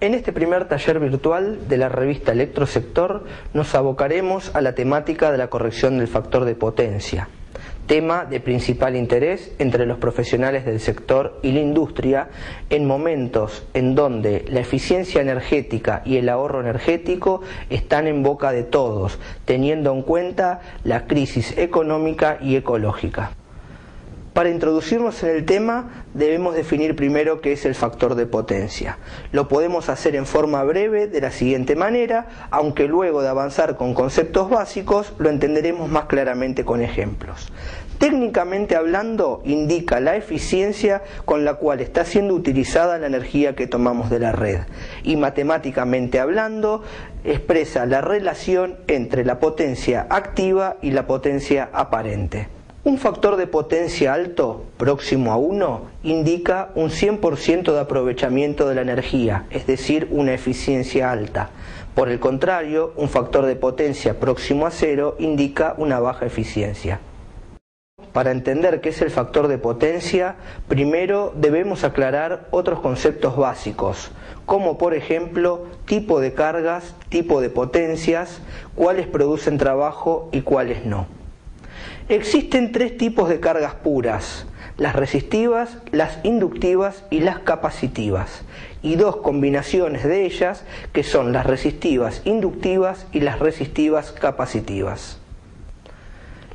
En este primer taller virtual de la revista Electrosector nos abocaremos a la temática de la corrección del factor de potencia, tema de principal interés entre los profesionales del sector y la industria en momentos en donde la eficiencia energética y el ahorro energético están en boca de todos, teniendo en cuenta la crisis económica y ecológica. Para introducirnos en el tema debemos definir primero qué es el factor de potencia. Lo podemos hacer en forma breve de la siguiente manera, aunque luego de avanzar con conceptos básicos lo entenderemos más claramente con ejemplos. Técnicamente hablando, indica la eficiencia con la cual está siendo utilizada la energía que tomamos de la red, y matemáticamente hablando, expresa la relación entre la potencia activa y la potencia aparente. Un factor de potencia alto, próximo a 1, indica un 100% de aprovechamiento de la energía, es decir, una eficiencia alta. Por el contrario, un factor de potencia próximo a 0 indica una baja eficiencia. Para entender qué es el factor de potencia, primero debemos aclarar otros conceptos básicos, como por ejemplo tipo de cargas, tipo de potencias, cuáles producen trabajo y cuáles no. Existen tres tipos de cargas puras, las resistivas, las inductivas y las capacitivas, y dos combinaciones de ellas que son las resistivas inductivas y las resistivas capacitivas.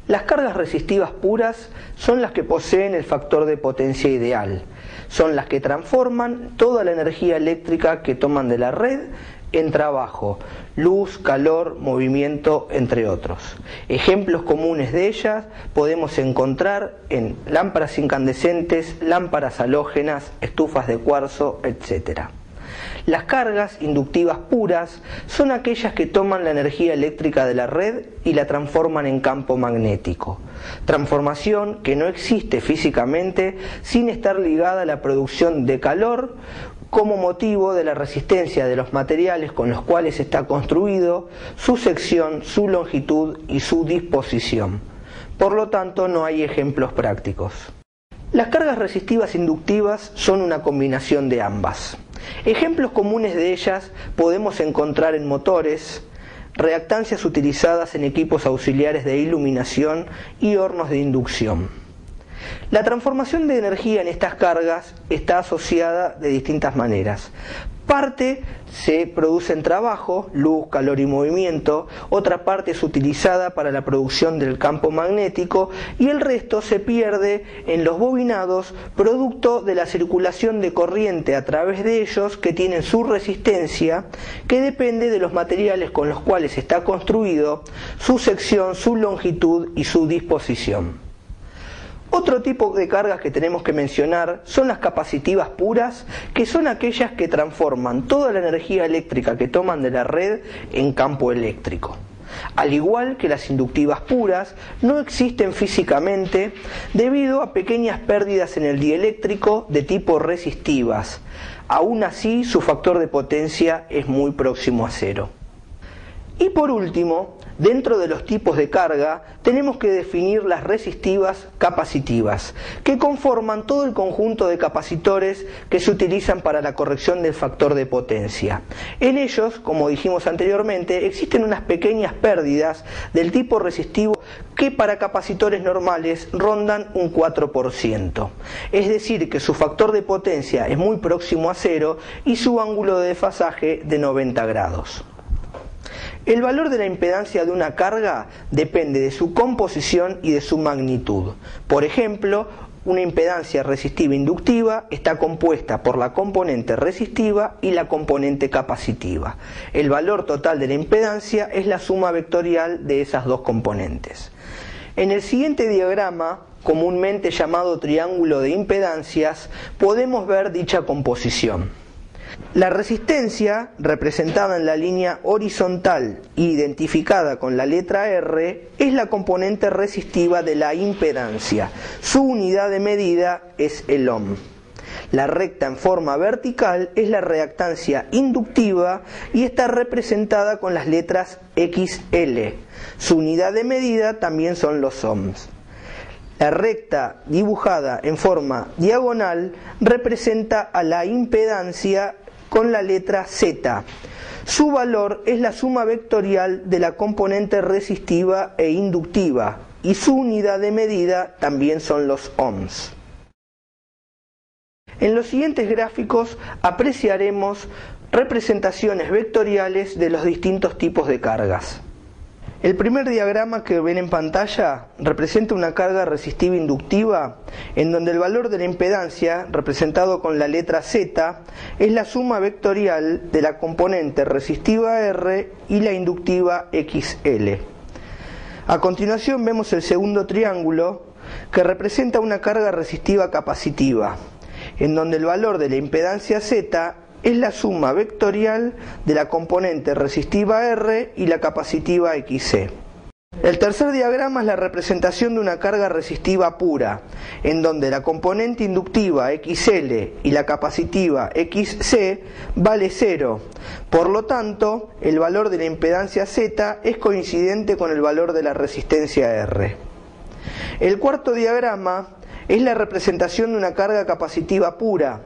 Las cargas resistivas puras son las que poseen el factor de potencia ideal, son las que transforman toda la energía eléctrica que toman de la red en trabajo, luz, calor, movimiento, entre otros. Ejemplos comunes de ellas podemos encontrar en lámparas incandescentes, lámparas halógenas, estufas de cuarzo, etc. Las cargas inductivas puras son aquellas que toman la energía eléctrica de la red y la transforman en campo magnético, transformación que no existe físicamente sin estar ligada a la producción de calor como motivo de la resistencia de los materiales con los cuales está construido, su sección, su longitud y su disposición. Por lo tanto, no hay ejemplos prácticos. Las cargas resistivas inductivas son una combinación de ambas. Ejemplos comunes de ellas podemos encontrar en motores, reactancias utilizadas en equipos auxiliares de iluminación y hornos de inducción. La transformación de energía en estas cargas está asociada de distintas maneras. Parte se produce en trabajo, luz, calor y movimiento, otra parte es utilizada para la producción del campo magnético y el resto se pierde en los bobinados producto de la circulación de corriente a través de ellos que tienen su resistencia que depende de los materiales con los cuales está construido, su sección, su longitud y su disposición. Otro tipo de cargas que tenemos que mencionar son las capacitivas puras, que son aquellas que transforman toda la energía eléctrica que toman de la red en campo eléctrico. Al igual que las inductivas puras, no existen físicamente debido a pequeñas pérdidas en el dieléctrico de tipo resistivas. Aún así, su factor de potencia es muy próximo a 0. Y por último, dentro de los tipos de carga, tenemos que definir las resistivas capacitivas, que conforman todo el conjunto de capacitores que se utilizan para la corrección del factor de potencia. En ellos, como dijimos anteriormente, existen unas pequeñas pérdidas del tipo resistivo que para capacitores normales rondan un 4%. Es decir, que su factor de potencia es muy próximo a 0 y su ángulo de desfasaje de 90 grados. El valor de la impedancia de una carga depende de su composición y de su magnitud. Por ejemplo, una impedancia resistiva inductiva está compuesta por la componente resistiva y la componente capacitiva. El valor total de la impedancia es la suma vectorial de esas dos componentes. En el siguiente diagrama, comúnmente llamado triángulo de impedancias, podemos ver dicha composición. La resistencia, representada en la línea horizontal e identificada con la letra R, es la componente resistiva de la impedancia. Su unidad de medida es el ohm. La recta en forma vertical es la reactancia inductiva y está representada con las letras XL. Su unidad de medida también son los ohms. La recta dibujada en forma diagonal representa a la impedancia con la letra Z. Su valor es la suma vectorial de la componente resistiva e inductiva y su unidad de medida también son los ohms. En los siguientes gráficos apreciaremos representaciones vectoriales de los distintos tipos de cargas. El primer diagrama que ven en pantalla representa una carga resistiva inductiva en donde el valor de la impedancia, representado con la letra Z, es la suma vectorial de la componente resistiva R y la inductiva XL. A continuación vemos el segundo triángulo que representa una carga resistiva capacitiva, en donde el valor de la impedancia Z es la suma vectorial de la componente resistiva R y la capacitiva XC. El tercer diagrama es la representación de una carga resistiva pura, en donde la componente inductiva XL y la capacitiva XC vale 0. Por lo tanto, el valor de la impedancia Z es coincidente con el valor de la resistencia R. El cuarto diagrama es la representación de una carga capacitiva pura,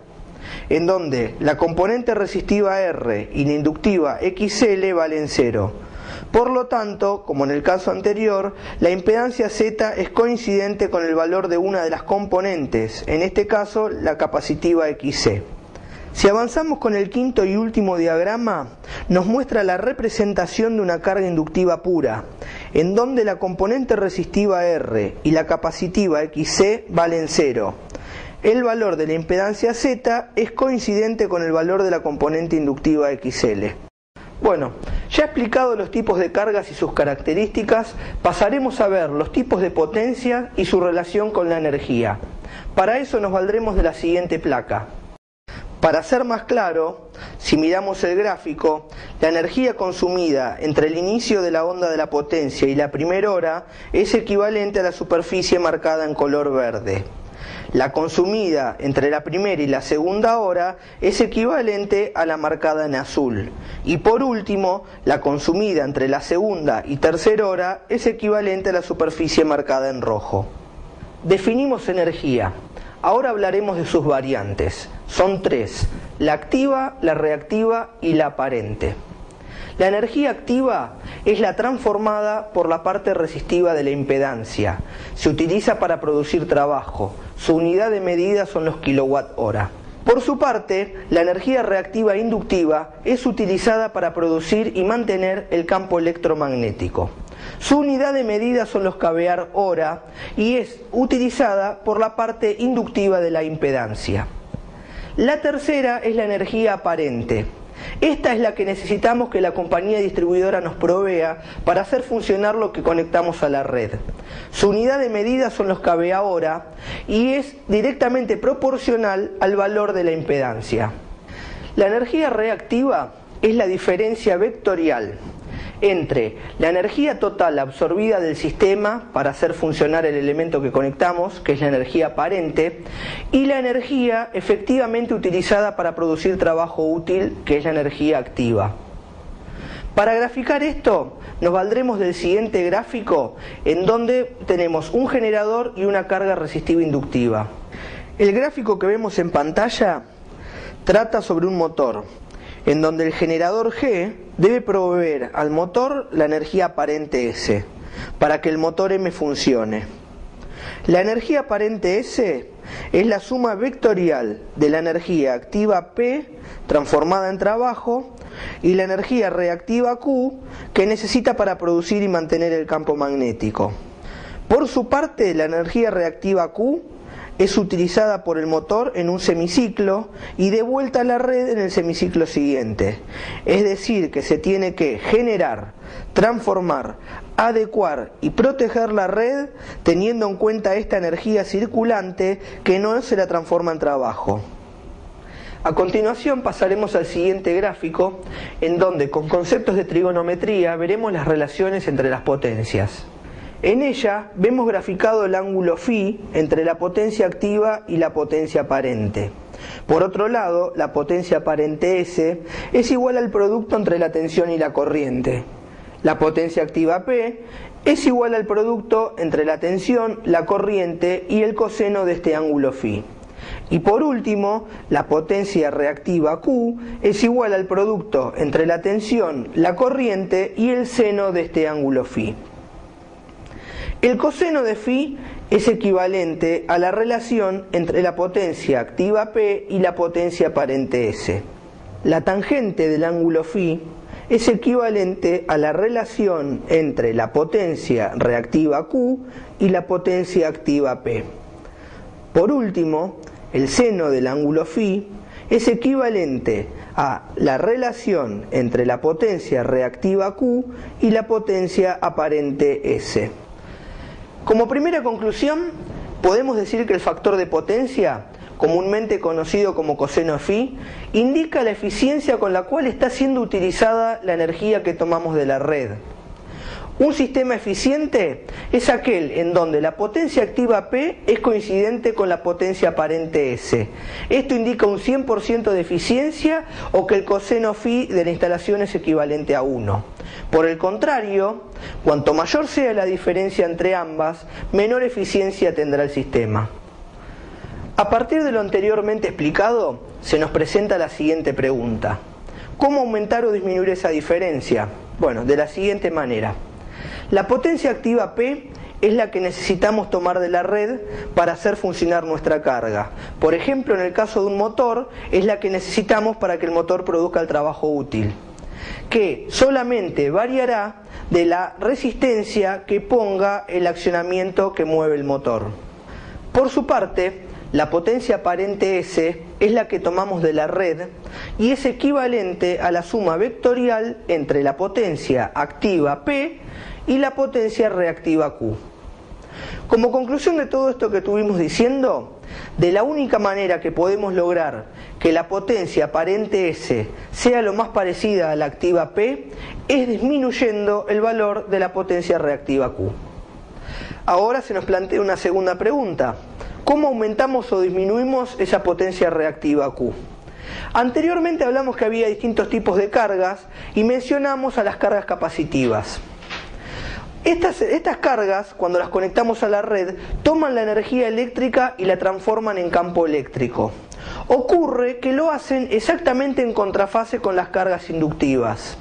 en donde la componente resistiva R y la inductiva XL valen 0. Por lo tanto, como en el caso anterior, la impedancia Z es coincidente con el valor de una de las componentes, en este caso la capacitiva XC. Si avanzamos con el quinto y último diagrama, nos muestra la representación de una carga inductiva pura, en donde la componente resistiva R y la capacitiva XC valen 0. El valor de la impedancia Z es coincidente con el valor de la componente inductiva XL. Bueno, ya explicado los tipos de cargas y sus características, pasaremos a ver los tipos de potencia y su relación con la energía. Para eso nos valdremos de la siguiente placa. Para ser más claro, si miramos el gráfico, la energía consumida entre el inicio de la onda de la potencia y la primera hora es equivalente a la superficie marcada en color verde. La consumida entre la primera y la segunda hora es equivalente a la marcada en azul. Y por último, la consumida entre la segunda y tercera hora es equivalente a la superficie marcada en rojo. Definimos energía. Ahora hablaremos de sus variantes. Son 3: la activa, la reactiva y la aparente. La energía activa es la transformada por la parte resistiva de la impedancia. Se utiliza para producir trabajo. Su unidad de medida son los kilowatt-hora. Por su parte, la energía reactiva inductiva es utilizada para producir y mantener el campo electromagnético. Su unidad de medida son los kVA/hora y es utilizada por la parte inductiva de la impedancia. La tercera es la energía aparente. Esta es la que necesitamos que la compañía distribuidora nos provea para hacer funcionar lo que conectamos a la red. Su unidad de medida son los kVA/hora y es directamente proporcional al valor de la impedancia. La energía reactiva es la diferencia vectorial entre la energía total absorbida del sistema para hacer funcionar el elemento que conectamos, que es la energía aparente, y la energía efectivamente utilizada para producir trabajo útil, que es la energía activa. Para graficar esto, nos valdremos del siguiente gráfico, en donde tenemos un generador y una carga resistiva inductiva. El gráfico que vemos en pantalla trata sobre un motor, en donde el generador G debe proveer al motor la energía aparente S, para que el motor M funcione. La energía aparente S es la suma vectorial de la energía activa P, transformada en trabajo, y la energía reactiva Q, que necesita para producir y mantener el campo magnético. Por su parte, la energía reactiva Q es utilizada por el motor en un semiciclo y de vuelta a la red en el semiciclo siguiente. Es decir, que se tiene que generar, transformar, adecuar y proteger la red teniendo en cuenta esta energía circulante que no se la transforma en trabajo. A continuación pasaremos al siguiente gráfico, en donde con conceptos de trigonometría veremos las relaciones entre las potencias. En ella vemos graficado el ángulo φ entre la potencia activa y la potencia aparente. Por otro lado, la potencia aparente S es igual al producto entre la tensión y la corriente. La potencia activa P es igual al producto entre la tensión, la corriente y el coseno de este ángulo φ. Y por último, la potencia reactiva Q es igual al producto entre la tensión, la corriente y el seno de este ángulo φ. El coseno de φ es equivalente a la relación entre la potencia activa P y la potencia aparente S. La tangente del ángulo φ es equivalente a la relación entre la potencia reactiva Q y la potencia activa P. Por último, el seno del ángulo φ es equivalente a la relación entre la potencia reactiva Q y la potencia aparente S. Como primera conclusión, podemos decir que el factor de potencia, comúnmente conocido como coseno φ, indica la eficiencia con la cual está siendo utilizada la energía que tomamos de la red. Un sistema eficiente es aquel en donde la potencia activa P es coincidente con la potencia aparente S. Esto indica un 100% de eficiencia o que el coseno φ de la instalación es equivalente a 1. Por el contrario, cuanto mayor sea la diferencia entre ambas, menor eficiencia tendrá el sistema. A partir de lo anteriormente explicado, se nos presenta la siguiente pregunta. ¿Cómo aumentar o disminuir esa diferencia? Bueno, de la siguiente manera. La potencia activa P es la que necesitamos tomar de la red para hacer funcionar nuestra carga. Por ejemplo, en el caso de un motor, es la que necesitamos para que el motor produzca el trabajo útil, que solamente variará de la resistencia que ponga el accionamiento que mueve el motor. Por su parte, la potencia aparente S es la que tomamos de la red y es equivalente a la suma vectorial entre la potencia activa P y la potencia reactiva Q. Como conclusión de todo esto que estuvimos diciendo, de la única manera que podemos lograr que la potencia aparente S sea lo más parecida a la activa P es disminuyendo el valor de la potencia reactiva Q. Ahora se nos plantea una segunda pregunta. ¿Cómo aumentamos o disminuimos esa potencia reactiva Q? Anteriormente hablamos que había distintos tipos de cargas y mencionamos a las cargas capacitivas. Estas cargas, cuando las conectamos a la red, toman la energía eléctrica y la transforman en campo eléctrico. Ocurre que lo hacen exactamente en contrafase con las cargas inductivas.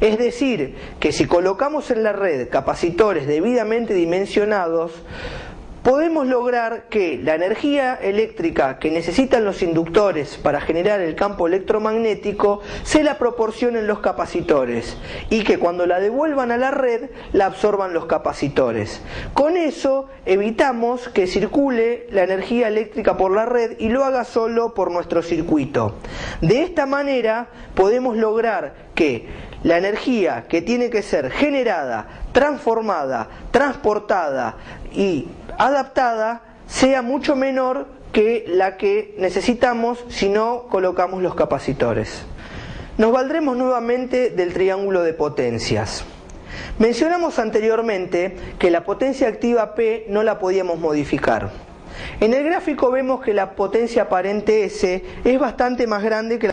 Es decir, que si colocamos en la red capacitores debidamente dimensionados, podemos lograr que la energía eléctrica que necesitan los inductores para generar el campo electromagnético se la proporcionen los capacitores y que cuando la devuelvan a la red la absorban los capacitores. Con eso evitamos que circule la energía eléctrica por la red y lo haga solo por nuestro circuito. De esta manera podemos lograr que la energía que tiene que ser generada, transformada, transportada y adaptada sea mucho menor que la que necesitamos si no colocamos los capacitores. Nos valdremos nuevamente del triángulo de potencias. Mencionamos anteriormente que la potencia activa P no la podíamos modificar. En el gráfico vemos que la potencia aparente S es bastante más grande que